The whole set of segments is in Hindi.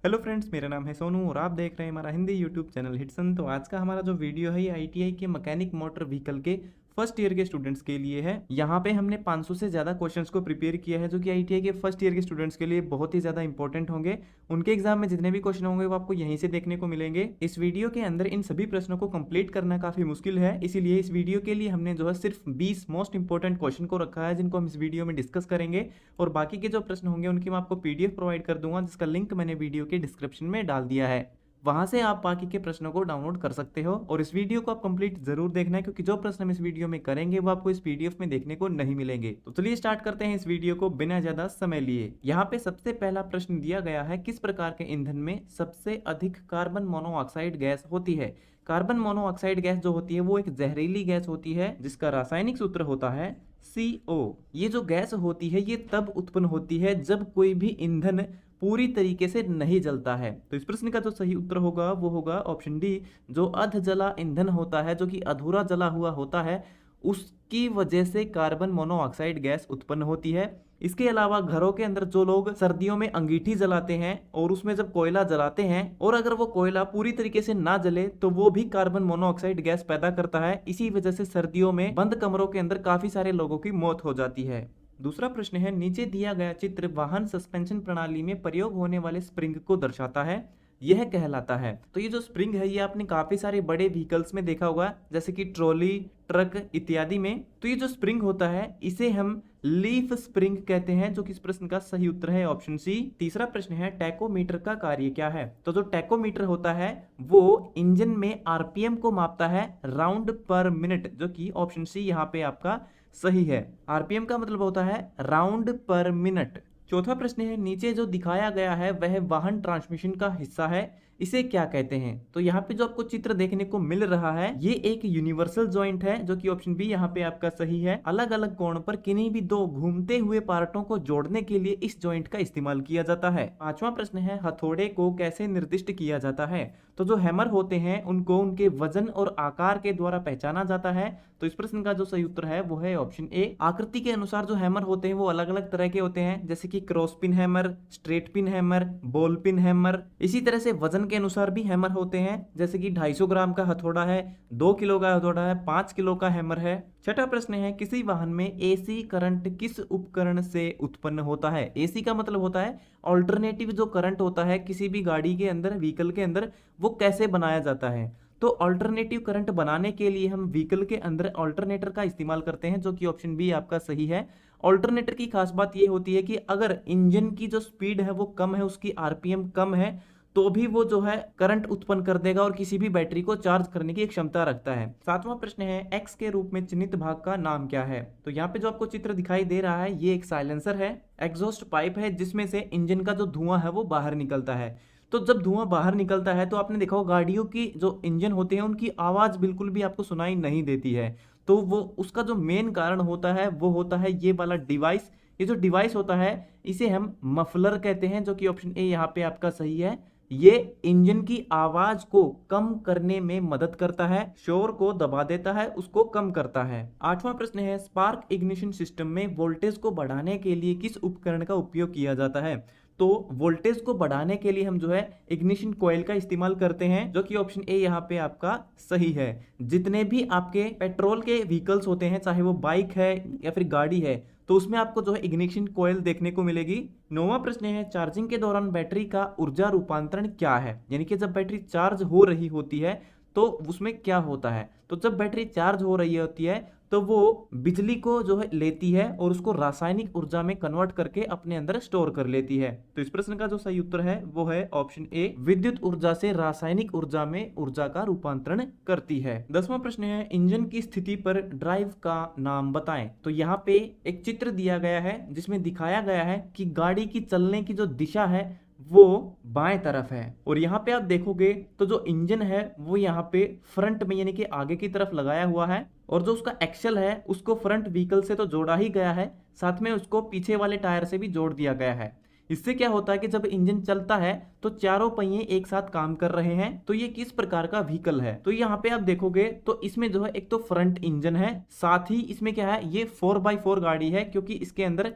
हेलो फ्रेंड्स, मेरा नाम है सोनू और आप देख रहे हैं हमारा हिंदी यूट्यूब चैनल हिटसन। तो आज का हमारा जो वीडियो है ये आईटीआई के मैकेनिक मोटर व्हीकल के फर्स्ट ईयर के स्टूडेंट्स के लिए है। यहाँ पे हमने 500 से ज़्यादा क्वेश्चंस को प्रिपेयर किया है जो कि आईटीआई के फर्स्ट ईयर के स्टूडेंट्स के लिए बहुत ही ज़्यादा इंपॉर्टेंट होंगे। उनके एग्जाम में जितने भी क्वेश्चन होंगे वो आपको यहीं से देखने को मिलेंगे। इस वीडियो के अंदर इन सभी प्रश्नों को कंप्लीट करना काफ़ी मुश्किल है, इसीलिए इस वीडियो के लिए हमने जो है सिर्फ 20 मोस्ट इंपॉर्टेंट क्वेश्चन को रखा है जिनको हम इस वीडियो में डिस्कस करेंगे। और बाकी के जो प्रश्न होंगे उनकी मैं आपको पीडीएफ प्रोवाइड कर दूंगा, जिसका लिंक मैंने वीडियो के डिस्क्रिप्शन में डाल दिया है। वहां से आप बाकी के प्रश्नों को डाउनलोड कर सकते हो। और इस वीडियो को आप कंप्लीट जरूर देखना है, क्योंकि जो प्रश्न हम इस वीडियो में करेंगे वो आपको इस पीडीएफ में देखने को नहीं मिलेंगे। तो चलिए स्टार्ट करते हैं इस वीडियो को बिना ज्यादा समय लिए। यहाँ पे सबसे पहला प्रश्न दिया गया है, किस प्रकार के ईंधन में सबसे अधिक कार्बन मोनोऑक्साइड गैस होती है। कार्बन मोनोऑक्साइड गैस जो होती है वो एक जहरीली गैस होती है जिसका रासायनिक सूत्र होता है CO। ये जो गैस होती है ये तब उत्पन्न होती है जब कोई भी ईंधन पूरी तरीके से नहीं जलता है। तो इस प्रश्न का जो सही उत्तर होगा वो होगा ऑप्शन डी, जो अध जला ईंधन होता है, जो कि अधूरा जला हुआ होता है, उसकी वजह से कार्बन मोनोऑक्साइड गैस उत्पन्न होती है। इसके अलावा घरों के अंदर जो लोग सर्दियों में अंगीठी जलाते हैं और उसमें जब कोयला जलाते हैं और अगर वो कोयला पूरी तरीके से ना जले तो वो भी कार्बन मोनोऑक्साइड गैस पैदा करता है। इसी वजह से सर्दियों में बंद कमरों के अंदर काफी सारे लोगों की मौत हो जाती है। दूसरा प्रश्न है, नीचे दिया गया चित्र वाहन सस्पेंशन प्रणाली में प्रयोग होने वाले स्प्रिंग को दर्शाता है, यह कहलाता है। तो ये जो स्प्रिंग है ये आपने काफी सारे बड़े व्हीकल्स में देखा होगा, जैसे कि ट्रॉली, ट्रक इत्यादि में। तो ये जो स्प्रिंग होता है इसे हम लीफ स्प्रिंग कहते हैं, जो कि इस प्रश्न का सही उत्तर है ऑप्शन सी। तीसरा प्रश्न है, टैकोमीटर का कार्य क्या है। तो जो टैकोमीटर होता है वो इंजन में आरपीएम को मापता है, राउंड पर मिनट, जो कि ऑप्शन सी यहाँ पे आपका सही है। आरपीएम का मतलब होता है राउंड पर मिनट। चौथा प्रश्न है, नीचे जो दिखाया गया है वह वाहन ट्रांसमिशन का हिस्सा है, इसे क्या कहते हैं। तो यहाँ पे जो आपको चित्र देखने को मिल रहा है ये एक यूनिवर्सल जॉइंट है, जो कि ऑप्शन बी यहाँ पे आपका सही है। अलग अलग कोण पर किन्हीं भी दो घूमते हुए पार्टों को जोड़ने के लिए इस जॉइंट का इस्तेमाल किया जाता है। पांचवा प्रश्न है, हथौड़े को कैसे निर्दिष्ट किया जाता है। तो जो हैमर होते हैं उनको उनके वजन और आकार के द्वारा पहचाना जाता है। तो इस प्रश्न का जो सही उत्तर है वो है ऑप्शन ए। आकृति के अनुसार जो हैमर होते हैं वो अलग अलग तरह के होते हैं, जैसे कि cross pin hammer, straight pin hammer, ball pin hammer. इसी तरह से वजन के अनुसार भी हैमर होते हैं, जैसे कि 250 ग्राम का हथौड़ा है, 2 किलो का हथौड़ा है, 5 किलो का हैमर है। छठा प्रश्न है, किसी वाहन में एसी करंट किस उपकरण से उत्पन्न होता है। एसी का मतलब होता है ऑल्टरनेटिव जो करंट होता है किसी भी गाड़ी के अंदर, व्हीकल के अंदर, वो कैसे बनाया जाता है। तो अल्टरनेटिव करंट बनाने के लिए हम व्हीकल के अंदर अल्टरनेटर का इस्तेमाल करते हैं, जो कि ऑप्शन बी आपका सही है। अल्टरनेटर की खास बात यह होती है कि अगर इंजन की जो स्पीड है वो कम है, उसकी आरपीएम कम है, तो भी वो जो है करंट उत्पन्न कर देगा और किसी भी बैटरी को चार्ज करने की एक क्षमता रखता है। सातवां प्रश्न है, एक्स के रूप में चिन्हित भाग का नाम क्या है। तो यहाँ पे जो आपको चित्र दिखाई दे रहा है ये एक साइलेंसर है, एग्जॉस्ट पाइप है जिसमें से इंजन का जो धुआं है वो बाहर निकलता है। तो जब धुआं बाहर निकलता है तो आपने देखा होगा गाड़ियों की जो इंजन होते हैं उनकी आवाज बिल्कुल भी आपको सुनाई नहीं देती है। तो वो उसका जो मेन कारण होता है वो होता है ये वाला डिवाइस। ये जो डिवाइस होता है इसे हम मफलर कहते हैं, जो कि ऑप्शन ए यहाँ पे आपका सही है। ये इंजन की आवाज को कम करने में मदद करता है, शोर को दबा देता है, उसको कम करता है। आठवां प्रश्न है, स्पार्क इग्निशन सिस्टम में वोल्टेज को बढ़ाने के लिए किस उपकरण का उपयोग किया जाता है। तो वोल्टेज को बढ़ाने के लिए हम जो है इग्निशन कॉइल का इस्तेमाल करते हैं, जो कि ऑप्शन ए यहाँ पे आपका सही है। जितने भी आपके पेट्रोल के व्हीकल्स होते हैं, चाहे वो बाइक है या फिर गाड़ी है, तो उसमें आपको जो है इग्निशन कॉइल देखने को मिलेगी। नौवां प्रश्न है, चार्जिंग के दौरान बैटरी का ऊर्जा रूपांतरण क्या है। यानी कि जब बैटरी चार्ज हो रही होती है तो उसमें क्या होता है। तो जब बैटरी चार्ज हो रही होती है तो वो बिजली को जो है लेती है और उसको रासायनिक ऊर्जा में कन्वर्ट करके अपने अंदर स्टोर कर लेती है। तो इस प्रश्न का जो सही उत्तर है वो है ऑप्शन ए, विद्युत ऊर्जा से रासायनिक ऊर्जा में ऊर्जा का रूपांतरण करती है। 10वां प्रश्न है, इंजन की स्थिति पर ड्राइव का नाम बताएं। तो यहाँ पे एक चित्र दिया गया है जिसमें दिखाया गया है कि गाड़ी की चलने की जो दिशा है वो बाएं तरफ है। और यहाँ पे आप देखोगे तो जो इंजन है वो यहाँ पे फ्रंट में यानी कि आगे की तरफ लगाया हुआ है, और जो उसका एक्सल है उसको फ्रंट व्हीकल से तो जोड़ा ही गया है, साथ में उसको पीछे वाले टायर से भी जोड़ दिया गया है। इससे क्या होता है कि जब इंजन चलता है तो चारों पहिए एक साथ काम कर रहे हैं। तो ये किस प्रकार का व्हीकल है। तो यहाँ पे आप देखोगे तो इसमें जो है एक तो फ्रंट इंजन है, साथ ही इसमें क्या है, ये 4x4 गाड़ी है, क्योंकि इसके अंदर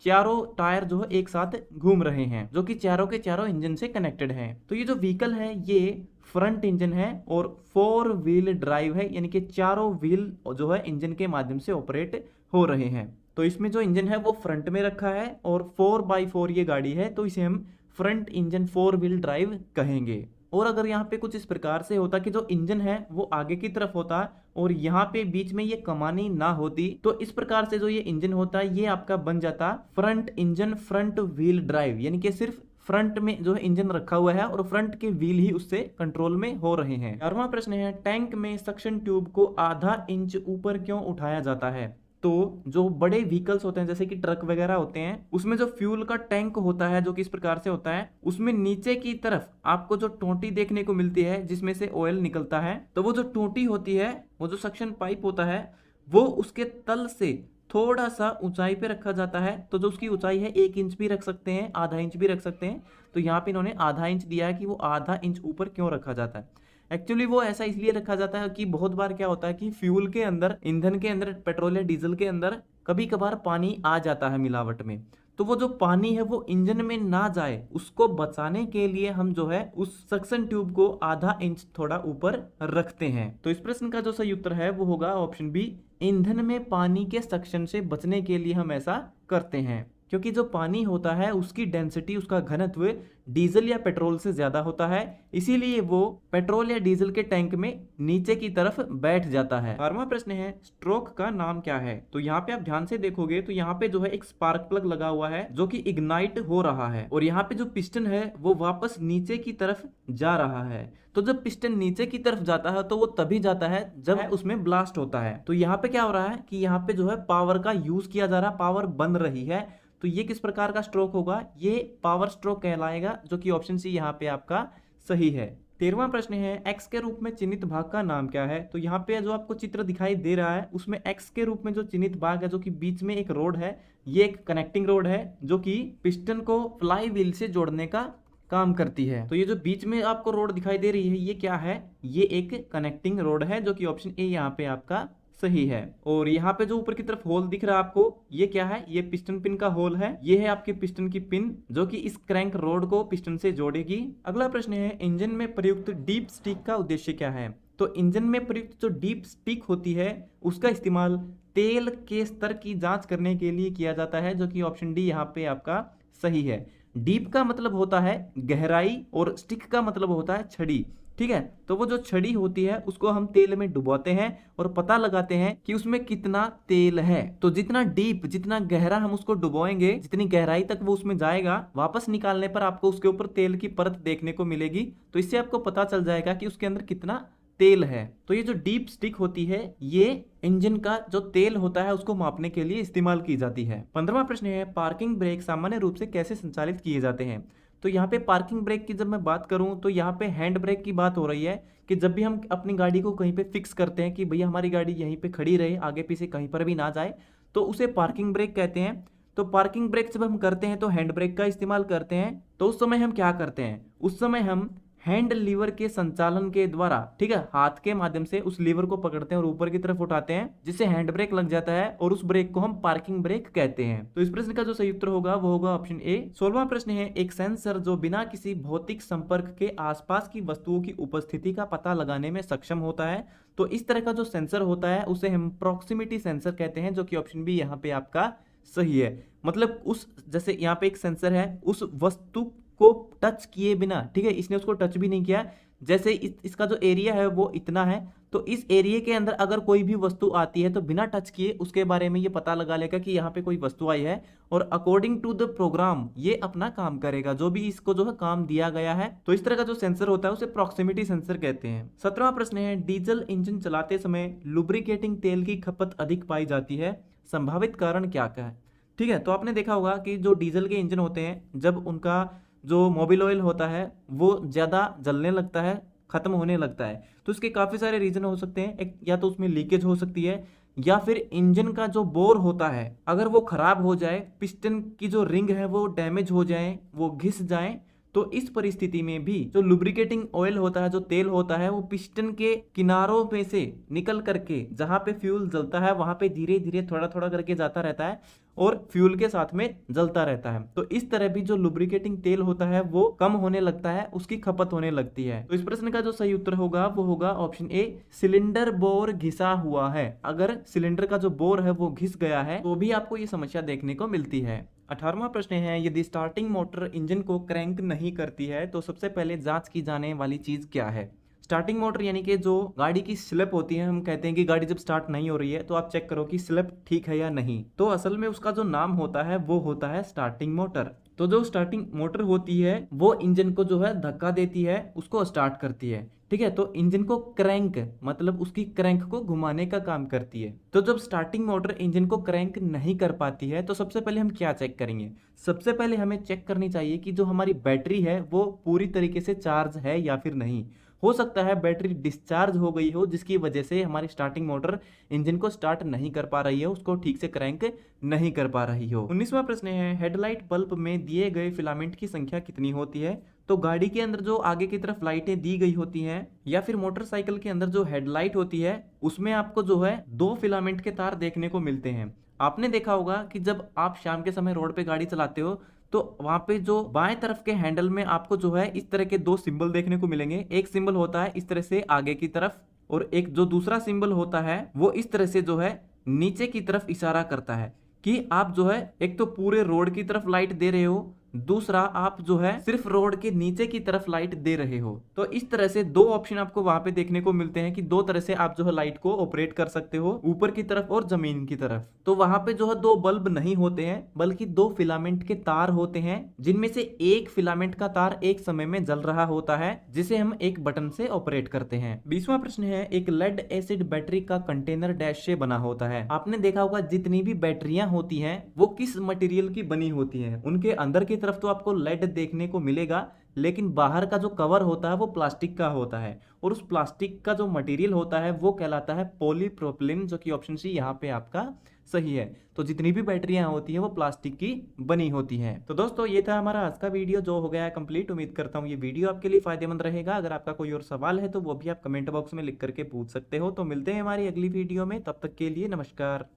चारों टायर जो है एक साथ घूम रहे हैं, जो कि चारों के चारों इंजन से कनेक्टेड हैं। तो ये जो व्हीकल है ये फ्रंट इंजन है और 4 व्हील ड्राइव है, यानी कि चारों व्हील जो है इंजन के माध्यम से ऑपरेट हो रहे हैं। तो इसमें जो इंजन है वो फ्रंट में रखा है और 4x4 ये गाड़ी है, तो इसे हम फ्रंट इंजन 4 व्हील ड्राइव कहेंगे। और अगर यहाँ पे कुछ इस प्रकार से होता कि जो इंजन है वो आगे की तरफ होता और यहाँ पे बीच में ये कमानी ना होती, तो इस प्रकार से जो ये इंजन होता ये आपका बन जाता front engine front wheel drive, यानी कि सिर्फ फ्रंट में जो है इंजन रखा हुआ है और फ्रंट के व्हील ही उससे कंट्रोल में हो रहे हैं। 11वां प्रश्न है, टैंक में सक्शन ट्यूब को आधा इंच ऊपर क्यों उठाया जाता है? तो जो बड़े व्हीकल्स होते हैं जैसे कि ट्रक वगैरह होते हैं, उसमें जो फ्यूल का टैंक होता है जो कि इस प्रकार से होता है, उसमें नीचे की तरफ आपको जो टोंटी देखने को मिलती है जिसमें से ऑयल निकलता है, तो वो जो टोंटी होती है, वो जो सक्शन पाइप होता है, वो उसके तल से थोड़ा सा ऊंचाई पे रखा जाता है। तो जो उसकी ऊंचाई है 1 इंच भी रख सकते हैं, आधा इंच भी रख सकते हैं। तो यहाँ पे इन्होंने आधा इंच दिया है कि वो आधा इंच ऊपर क्यों रखा जाता है। एक्चुअली वो ऐसा इसलिए रखा जाता है कि बहुत बार क्या होता है कि फ्यूल के अंदर, ईंधन के अंदर, पेट्रोल या डीजल के अंदर कभी कभार पानी आ जाता है मिलावट में। तो वो जो पानी है वो इंजन में ना जाए, उसको बचाने के लिए हम जो है उस सक्शन ट्यूब को आधा इंच थोड़ा ऊपर रखते हैं। तो इस प्रश्न का जो सही उत्तर है वो होगा ऑप्शन बी, ईंधन में पानी के सक्शन से बचने के लिए हम ऐसा करते हैं। क्योंकि जो पानी होता है उसकी डेंसिटी, उसका घनत्व डीजल या पेट्रोल से ज्यादा होता है, इसीलिए वो पेट्रोल या डीजल के टैंक में नीचे की तरफ बैठ जाता है। 12वां प्रश्न है, स्ट्रोक का नाम क्या है? तो यहाँ पे आप ध्यान से देखोगे तो यहाँ पे जो है एक स्पार्क प्लग लगा हुआ है जो कि इग्नाइट हो रहा है, और यहाँ पे जो पिस्टन है वो वापस नीचे की तरफ जा रहा है। तो जब पिस्टन नीचे की तरफ जाता है तो वो तभी जाता है जब उसमें ब्लास्ट होता है। तो यहाँ पे क्या हो रहा है कि यहाँ पे जो है पावर का यूज किया जा रहा है, पावर बन रही है। तो ये किस प्रकार का स्ट्रोक होगा? ये पावर स्ट्रोक कहलाएगा, जो कि ऑप्शन सी यहाँ पे आपका सही है। 13वां प्रश्न है, एक्स के रूप में चिन्हित भाग का नाम क्या है? तो यहाँ पे जो आपको चित्र दिखाई दे रहा है उसमें एक्स के रूप में जो चिन्हित भाग है, जो कि बीच में एक रोड है, ये एक कनेक्टिंग रोड है जो कि पिस्टन को फ्लाई व्हील से जोड़ने का काम करती है। तो ये जो बीच में आपको रोड दिखाई दे रही है ये क्या है? ये एक कनेक्टिंग रोड है, जो कि ऑप्शन ए यहाँ पे आपका सही है। और यहाँ पे जो ऊपर की तरफ होल दिख रहा है आपको, ये क्या है? ये पिस्टन पिन का होल है। ये है आपके पिस्टन की पिन जो कि इस क्रैंक रोड को पिस्टन से जोड़ेगी। अगला प्रश्न है, इंजन में प्रयुक्त डीप स्टिक का उद्देश्य क्या है? तो इंजन में प्रयुक्त जो डीप स्टिक होती है उसका इस्तेमाल तेल के स्तर की जांच करने के लिए किया जाता है, जो कि ऑप्शन डी यहाँ पे आपका सही है। डीप का मतलब होता है गहराई और स्टिक का मतलब होता है छड़ी, ठीक है। तो वो जो छड़ी होती है उसको हम तेल में डुबोते हैं और पता लगाते हैं कि उसमें कितना तेल है। तो जितना डीप, जितना गहरा हम उसको डुबोएंगे, जितनी गहराई तक वो उसमें जाएगा, वापस निकालने पर आपको उसके ऊपर तेल की परत देखने को मिलेगी। तो इससे आपको पता चल जाएगा कि उसके अंदर कितना तेल है। तो ये जो डीप स्टिक होती है ये इंजन का जो तेल होता है उसको मापने के लिए इस्तेमाल की जाती है। 15वां प्रश्न है, पार्किंग ब्रेक सामान्य रूप से कैसे संचालित किए जाते हैं? तो यहाँ पे पार्किंग ब्रेक की जब मैं बात करूँ तो यहाँ पे हैंड ब्रेक की बात हो रही है कि जब भी हम अपनी गाड़ी को कहीं पे फिक्स करते हैं कि भैया हमारी गाड़ी यहीं पे खड़ी रहे, आगे पीछे कहीं पर भी ना जाए, तो उसे पार्किंग ब्रेक कहते हैं। तो पार्किंग ब्रेक जब हम करते हैं तो हैंड ब्रेक का इस्तेमाल करते हैं। तो उस समय हम क्या करते हैं? उस समय हम हैंड लीवर के संचालन के द्वारा, ठीक है, हाथ के माध्यम से उस लीवर को पकड़ते हैं और ऊपर की तरफ उठाते हैं, जिससे हैंड ब्रेक लग जाता है और उस ब्रेक को हम पार्किंग ब्रेक कहते हैं। तो इस प्रश्न का जो सही उत्तर होगा वो होगा ऑप्शन ए। 16वां प्रश्न है, एक सेंसर जो बिना किसी भौतिक संपर्क के आसपास की वस्तुओं की उपस्थिति का पता लगाने में सक्षम होता है। तो इस तरह का जो सेंसर होता है उसे हम प्रॉक्सिमिटी सेंसर कहते हैं, जो कि ऑप्शन बी यहाँ पे आपका सही है। मतलब उस, जैसे यहाँ पे एक सेंसर है, उस वस्तु को टच किए बिना, ठीक है, इसने उसको टच भी नहीं किया, जैसे इसका जो एरिया है वो इतना है, तो इस एरिया के अंदर अगर कोई भी वस्तु आती है तो बिना टच किए उसके बारे में ये पता लगा लेगा कि यहाँ पे कोई वस्तु आई है, और अकॉर्डिंग टू द प्रोग्राम ये अपना काम करेगा, जो भी इसको जो है काम दिया गया है। तो इस तरह का जो सेंसर होता है उसे प्रॉक्सिमिटी सेंसर कहते हैं। 17वां प्रश्न है, डीजल इंजन चलाते समय लुब्रिकेटिंग तेल की खपत अधिक पाई जाती है, संभावित कारण क्या है? ठीक है, तो आपने देखा होगा कि जो डीजल के इंजन होते हैं, जब उनका जो मोबिल ऑयल होता है वो ज़्यादा जलने लगता है, ख़त्म होने लगता है, तो इसके काफ़ी सारे रीज़न हो सकते हैं। एक, या तो उसमें लीकेज हो सकती है, या फिर इंजन का जो बोर होता है अगर वो ख़राब हो जाए, पिस्टन की जो रिंग है वो डैमेज हो जाए, वो घिस जाए, तो इस परिस्थिति में भी जो लुब्रिकेटिंग ऑयल होता है, जो तेल होता है, वो पिस्टन के किनारों में से निकल करके जहाँ पे फ्यूल जलता है वहाँ पे धीरे धीरे थोड़ा थोड़ा करके जाता रहता है, और फ्यूल के साथ में जलता रहता है। तो इस तरह भी जो लुब्रिकेटिंग तेल होता है वो कम होने लगता है, उसकी खपत होने लगती है। तो इस प्रश्न का जो सही उत्तर होगा वो होगा ऑप्शन ए, सिलेंडर बोर घिसा हुआ है। अगर सिलेंडर का जो बोर है वो घिस गया है तो भी आपको ये समस्या देखने को मिलती है। 18वां प्रश्न है, यदि स्टार्टिंग मोटर इंजन को क्रैंक नहीं करती है तो सबसे पहले जांच की जाने वाली चीज क्या है। स्टार्टिंग मोटर यानी कि जो गाड़ी की स्लिप होती है, हम कहते हैं कि गाड़ी जब स्टार्ट नहीं हो रही है तो आप चेक करो कि स्लिप ठीक है या नहीं। तो असल में उसका जो नाम होता है वो होता है स्टार्टिंग मोटर। तो जो स्टार्टिंग मोटर होती है वो इंजन को जो है धक्का देती है, उसको स्टार्ट करती है। ठीक है, तो इंजन को क्रैंक मतलब उसकी क्रैंक को घुमाने का काम करती है। तो जब स्टार्टिंग मोटर इंजन को क्रैंक नहीं कर पाती है तो सबसे पहले हम क्या चेक करेंगे। सबसे पहले हमें चेक करनी चाहिए कि जो हमारी बैटरी है वो पूरी तरीके से चार्ज है या फिर नहीं। हो सकता है बैटरी डिस्चार्ज हो गई हो जिसकी वजह से हमारी स्टार्टिंग मोटर इंजन को स्टार्ट नहीं कर पा रही है, उसको ठीक से क्रैंक नहीं कर पा रही हो। 19वां प्रश्न है, हेडलाइट बल्ब में दिए गए फिलामेंट की संख्या कितनी होती है। तो गाड़ी के अंदर जो आगे की तरफ लाइटें दी गई होती हैं या फिर मोटरसाइकिल के अंदर जो हेडलाइट होती है उसमें आपको जो है 2 फिलामेंट के तार देखने को मिलते हैं। आपने देखा होगा कि जब आप शाम के समय रोड पे गाड़ी चलाते हो तो वहां पे जो बाएं तरफ के हैंडल में आपको जो है इस तरह के 2 सिंबल देखने को मिलेंगे। एक सिंबल होता है इस तरह से आगे की तरफ और एक जो दूसरा सिंबल होता है वो इस तरह से जो है नीचे की तरफ इशारा करता है कि आप जो है एक तो पूरे रोड की तरफ लाइट दे रहे हो, दूसरा आप जो है सिर्फ रोड के नीचे की तरफ लाइट दे रहे हो। तो इस तरह से 2 ऑप्शन आपको वहां पे देखने को मिलते हैं कि 2 तरह से आप जो है लाइट को ऑपरेट कर सकते हो, ऊपर की तरफ और जमीन की तरफ। तो वहां पे जो है 2 बल्ब नहीं होते हैं बल्कि 2 फिलामेंट के तार होते हैं, जिनमें से एक फिलामेंट का तार एक समय में जल रहा होता है जिसे हम एक बटन से ऑपरेट करते हैं। 20वां प्रश्न है, एक लेड एसिड बैटरी का कंटेनर डैश से बना होता है। आपने देखा होगा जितनी भी बैटरियां होती हैं वो किस मटेरियल की बनी होती हैं। उनके अंदर की तरफ तो आपको लेड देखने को मिलेगा लेकिन बाहर का जो कवर होता है वो प्लास्टिक का होता है और उस प्लास्टिक का जो मटेरियल होता है वो कहलाता है पॉलीप्रोपिलीन, जो कि ऑप्शन सी यहाँ पे आपका सही है। तो जितनी भी बैटरियां होती हैं वो प्लास्टिक की बनी होती हैं। तो दोस्तों ये था हमारा आज का वीडियो जो हो गया है कंप्लीट। उम्मीद करता हूँ ये वीडियो आपके लिए फायदेमंद रहेगा। अगर आपका कोई और सवाल है तो वो भी आप कमेंट बॉक्स में लिख करके पूछ सकते हो। तो मिलते हैं हमारी अगली वीडियो में, तब तक के लिए नमस्कार।